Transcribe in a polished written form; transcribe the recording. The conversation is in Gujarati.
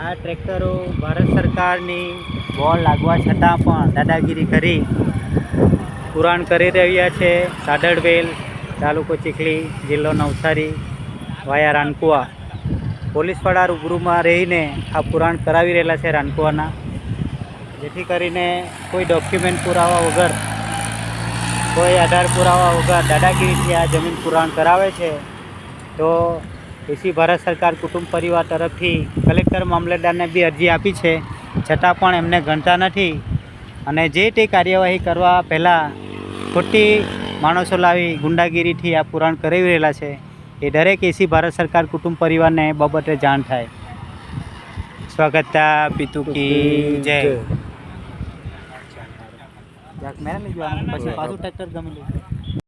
આ ટ્રેક્ટરો ભારત સરકારની બોર્ડ લાગવા છતાં પણ દાદાગીરી કરી પુરાણ કરી રહ્યા છે. સાડડવેલ, તાલુકો ચીખલી, જિલ્લો નવસારી, વાયા રાનકુવા. પોલીસવાળા રૂબરૂમાં રહીને આ પુરાણ કરાવી રહેલા છે રાનકુવાના, જેથી કરીને કોઈ ડોક્યુમેન્ટ પુરાવા વગર, કોઈ આધાર પુરાવા વગર દાદાગીરીથી આ જમીન પુરાણ કરાવે છે. તો એસી ભારત સરકાર કુટુંબ પરિવાર તરફથી કલેક્ટર મામલતદારને બી અરજી આપી છે, છતાં પણ એમને ગણતા નથી અને જે તે કાર્યવાહી કરવા પહેલાં ખોટી માણસો લાવી ગુંડાગીરીથી આ પુરાણ કરાવી રહેલા છે. એ દરેક એસી ભારત સરકાર કુટુંબ પરિવારને બાબતે જાણ થાય. સ્વાગતા પિતુ કી જય. મેં લઈ જવાનું પછી પાછું ટ્રેક્ટર ગમી લીધું.